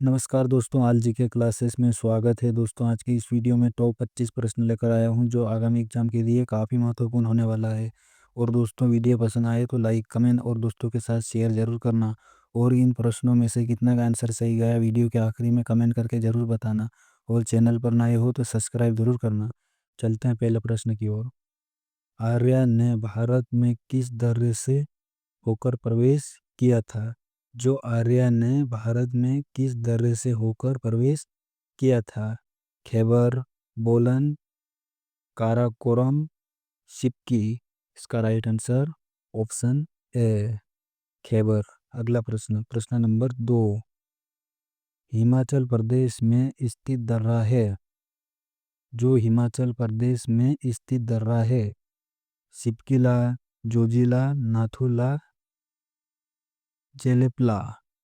नमस्कार दोस्तों, आज जी के क्लासेस में स्वागत है। दोस्तों, आज की इस वीडियो में टॉप 25 प्रश्न लेकर आया हूं जो आगामी एग्जाम के लिए काफ़ी महत्वपूर्ण होने वाला है। और दोस्तों, वीडियो पसंद आए तो लाइक, कमेंट और दोस्तों के साथ शेयर ज़रूर करना। और इन प्रश्नों में से कितना का आंसर सही गया वीडियो के आखिरी में कमेंट करके ज़रूर बताना। और चैनल पर नए हो तो सब्सक्राइब ज़रूर करना। चलते हैं पहले प्रश्न की ओर। आर्य ने भारत में किस दर्रे से होकर प्रवेश किया था? जो आर्य ने भारत में किस दर्रे से होकर प्रवेश किया था? खैबर, बोलन, काराकोरम, सिक्की। इसका right answer option A, Khyber. अगला प्रश्न, प्रश्न नंबर 2। हिमाचल प्रदेश में स्थित दर्रा है। जो हिमाचल प्रदेश में स्थित दर्रा है, सिपकिला, जोजिला, नाथुला, जेलेपला।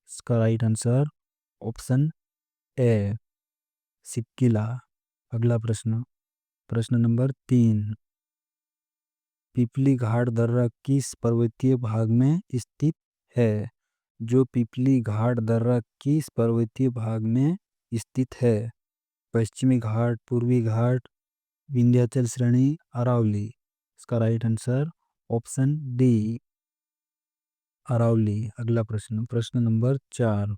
इसका right answer option A, Shipki La. अगला प्रश्न, प्रश्न नंबर 3। पिपली घाट दर्रा किस पर्वतीय भाग में स्थित है? जो पिपली घाट दर्रा किस पर्वतीय भाग में स्थित है? पश्चिमी घाट, पूर्वी घाट, विंध्याचल श्रेणी, अरावली। इसका right answer option D, Aravalli. अगला प्रश्न, प्रश्न नंबर 4।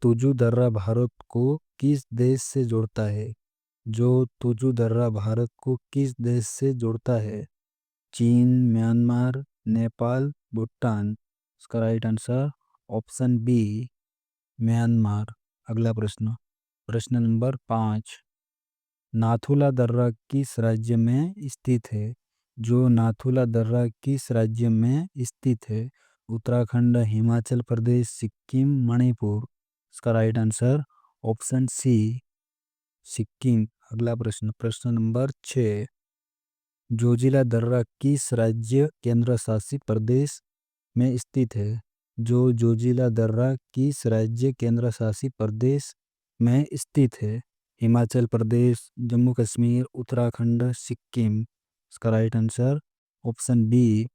तुजु दर्रा भारत को किस देश से जोड़ता है? जो तुजु दर्रा भारत को किस देश से जोड़ता है? चीन, म्यांमार, नेपाल, भूटान। इसका right answer option B, Myanmar. अगला प्रश्न, प्रश्न नंबर 5। नाथुला दर्रा किस राज्य में स्थित है? जो नाथुला दर्रा किस राज्य में स्थित है? उत्तराखंड, हिमाचल प्रदेश, सिक्किम, मणिपुर। इसका right answer option C, Sikkim. अगला प्रश्न, प्रश्न नंबर 6। जोजिला दर्रा किस राज्य केंद्र शासित प्रदेश में स्थित है? जो जोजिला दर्रा किस राज्य केंद्र शासित प्रदेश में स्थित है? हिमाचल प्रदेश, जम्मू कश्मीर, उत्तराखंड, सिक्किम। इसका right answer option B,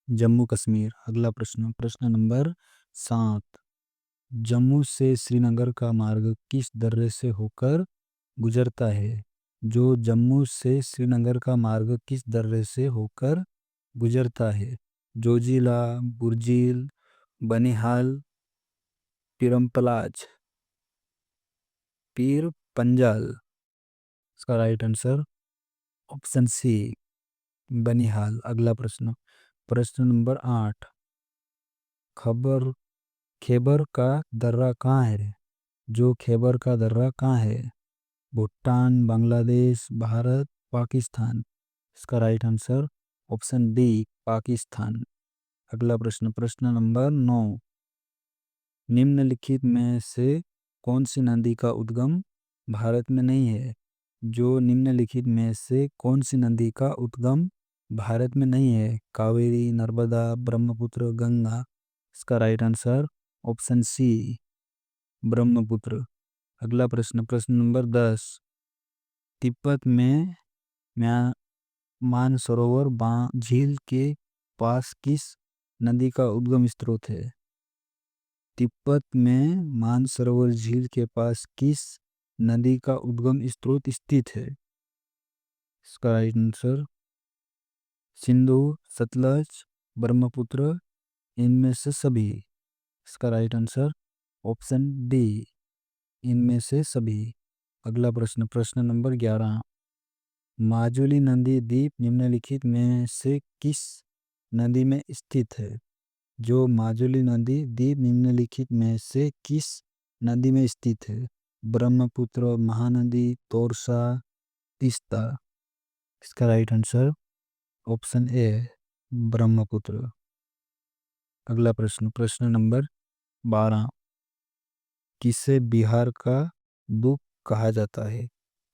Jammu Kashmir. अगला प्रश्न, प्रश्न नंबर 7। जम्मू से श्रीनगर का मार्ग किस दर्रे से होकर गुजरता है? जो जम्मू से श्रीनगर का मार्ग किस दर्रे से होकर गुजरता है? जोजिला, बुर्जिल, बनिहाल, पिरमपलाज, पीर पंजाल। इसका right answer option C, Banihal. अगला प्रश्न, प्रश्न नंबर 8। खबर खैबर का दर्रा कहाँ है? जो खैबर का दर्रा कहाँ है? भूटान, बांग्लादेश, भारत, पाकिस्तान। इसका right answer option D, Pakistan. अगला प्रश्न, प्रश्न नंबर 9। निम्नलिखित में से कौन सी नदी का उद्गम भारत में नहीं है? जो निम्नलिखित में से कौन सी नदी का उद्गम भारत में नहीं है? कावेरी, नर्मदा, ब्रह्मपुत्र, गंगा। इसका right answer option C, Brahmaputra. अगला प्रश्न, प्रश्न नंबर 10। तिब्बत में म्या मानसरोवर झील के पास किस नदी का उद्गम स्रोत है? तिब्बत में मानसरोवर झील के पास किस नदी का उद्गम स्रोत स्थित है? इसका राइट आंसर सिंधु, सतलज, ब्रह्मपुत्र, इनमें से सभी। इसका राइट आंसर ऑप्शन डी, इनमें से सभी। अगला प्रश्न, प्रश्न नंबर 11। माजुली नदी द्वीप निम्नलिखित में से किस नदी में स्थित है? जो माजुली नदी द्वीप निम्नलिखित में से किस नदी में स्थित है? ब्रह्मपुत्र, महानदी, तोरसा, तीस्ता। इसका right answer option A, Brahmaputra. अगला प्रश्न, प्रश्न नंबर 12। किसे बिहार का दुख कहा जाता है?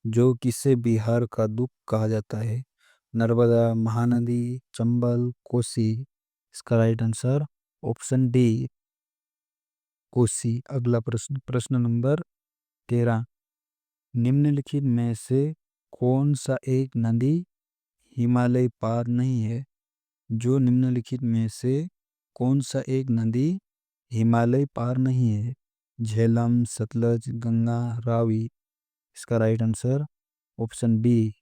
जो किसे बिहार का दुख कहा जाता है? नर्मदा, महानदी, चंबल, कोसी। इसका right answer option D, Kosi. अगला प्रश्न, प्रश्न नंबर 13। निम्नलिखित में से कौन सा एक नदी हिमालय पार नहीं है? जो निम्नलिखित में से कौन सा एक नदी हिमालय पार नहीं है? झेलम, सतलज, गंगा, रावी। इसका right answer option B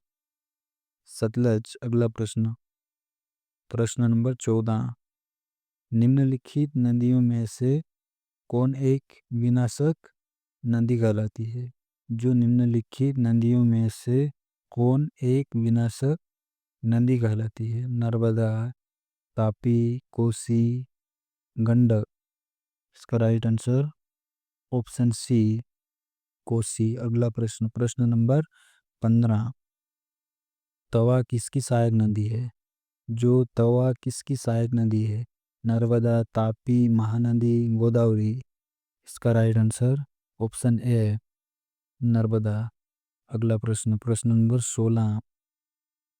Sutlej. अगला प्रश्न, प्रश्न नंबर 14। निम्नलिखित नदियों में से कौन एक विनाशक नदी कहलाती है? जो निम्नलिखित नदियों में से कौन एक विनाशक नदी कहलाती है? नर्मदा, तापी, कोसी, गंडक। इसका right answer option C Kosi. अगला प्रश्न, प्रश्न नंबर 15। तवा किसकी सहायक नदी है? जो तवा किसकी सहायक नदी है? नर्मदा, तापी, महानदी, गोदावरी। इसका right answer option A Narmada. अगला प्रश्न, प्रश्न नंबर 16।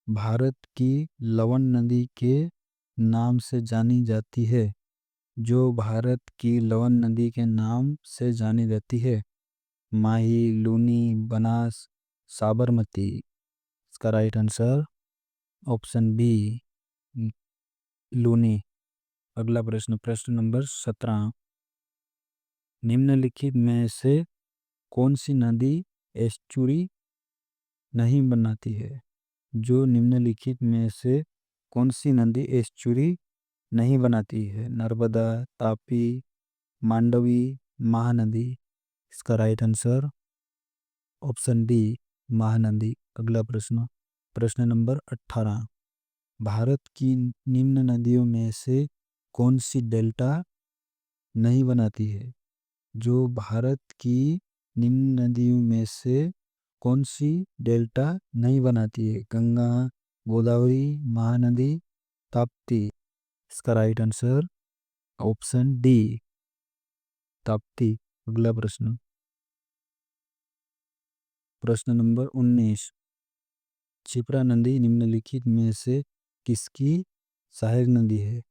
भारत की लवण नदी के नाम से जानी जाती है? जो भारत की लवण नदी के नाम से जानी जाती है? माही, लूनी, बनास, साबरमती। इसका right answer option B Luni. अगला प्रश्न, प्रश्न नंबर 17। निम्नलिखित में से कौन सी नदी एस्चुरी नहीं बनाती है? जो निम्नलिखित में से कौन सी नदी एस्चुरी नहीं बनाती है? नर्मदा, तापी, मांडवी, महानदी। इसका right answer option D Mahanadi. अगला प्रश्न, प्रश्न नंबर 18। भारत की निम्न नदियों में से कौन सी डेल्टा नहीं बनाती है? जो भारत की निम्न नदियों में से कौन सी डेल्टा नहीं बनाती है? गंगा, गोदावरी, महानदी, ताप्ती। इसका right answer option D Tapti. अगला प्रश्न, प्रश्न नंबर 19। क्षिप्रा नदी निम्नलिखित में से किसकी सहायक नदी है?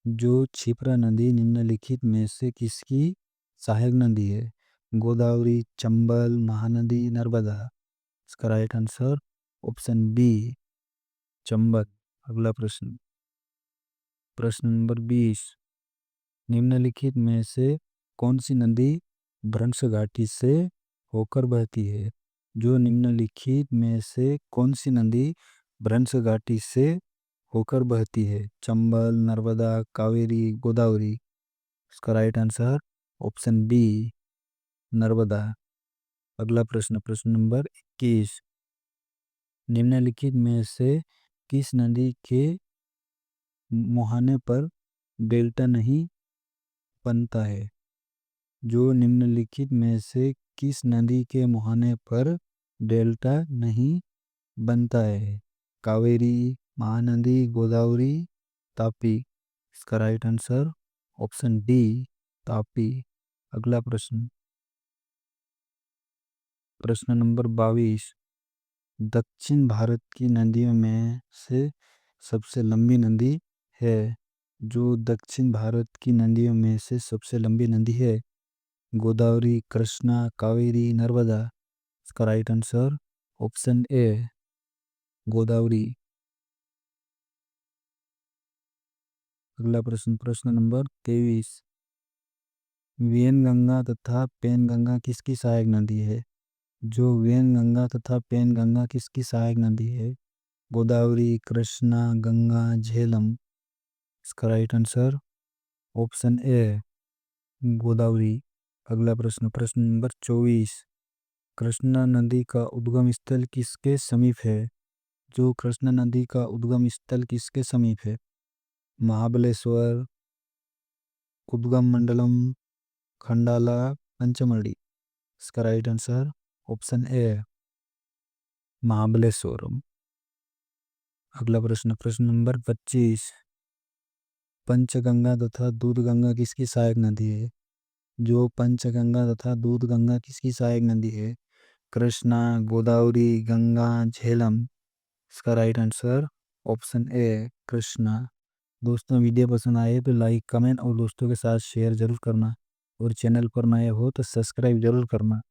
जो क्षिप्रा नदी निम्नलिखित में से किसकी सहायक नदी है? गोदावरी, चंबल, महानदी, नर्मदा। इसका right answer option B Chambal. अगला प्रश्न, प्रश्न नंबर 20। निम्नलिखित में से कौन सी नदी भ्रंश घाटी से होकर बहती है? जो निम्नलिखित में से कौन सी नदी भ्रंश घाटी से होकर बहती है? चंबल, नर्मदा, कावेरी, गोदावरी। इसका right answer option B Narmada. अगला प्रश्न, प्रश्न नंबर 21। निम्नलिखित में से किस नदी के मुहाने पर डेल्टा नहीं बनता है? जो निम्नलिखित में से किस नदी के मुहाने पर डेल्टा नहीं बनता है? कावेरी, महानदी, गोदावरी, तापी। इसका right answer option D Tapi. अगला प्रश्न, प्रश्न नंबर 22। दक्षिण भारत की नदियों में से सबसे लंबी नदी है? जो दक्षिण भारत की नदियों में से सबसे लंबी नदी है? गोदावरी, कृष्णा, कावेरी, नर्मदा। इसका right answer option A Godavari. अगला प्रश्न, प्रश्न नंबर 23। वेनगंगा तथा पेनगंगा किसकी सहायक नदी है? जो वेनगंगा तथा पेनगंगा किसकी सहायक नदी है? गोदावरी, कृष्णा, गंगा, झेलम। इसका right answer option A Godavari. अगला प्रश्न, प्रश्न नंबर 24। कृष्णा नदी का उद्गम स्थल किसके समीप है? जो कृष्णा नदी का उद्गम स्थल किसके समीप है? महाबलेश्वर, उद्गम मंडलम, खंडाला, पंचमढ़ी। इसका राइट आंसर ऑप्शन ए महाबलेश्वरम। अगला प्रश्न, प्रश्न नंबर 25। पंचगंगा तथा दूधगंगा किसकी सहायक नदी है? जो पंचगंगा तथा दूधगंगा किसकी सहायक नदी है? कृष्णा, गोदावरी, गंगा, झेलम। इसका right answer option A Krishna. दोस्तों, वीडियो पसंद आए तो लाइक, कमेंट और दोस्तों के साथ शेयर जरूर करना, और चैनल पर नए हो तो सब्सक्राइब जरूर करना।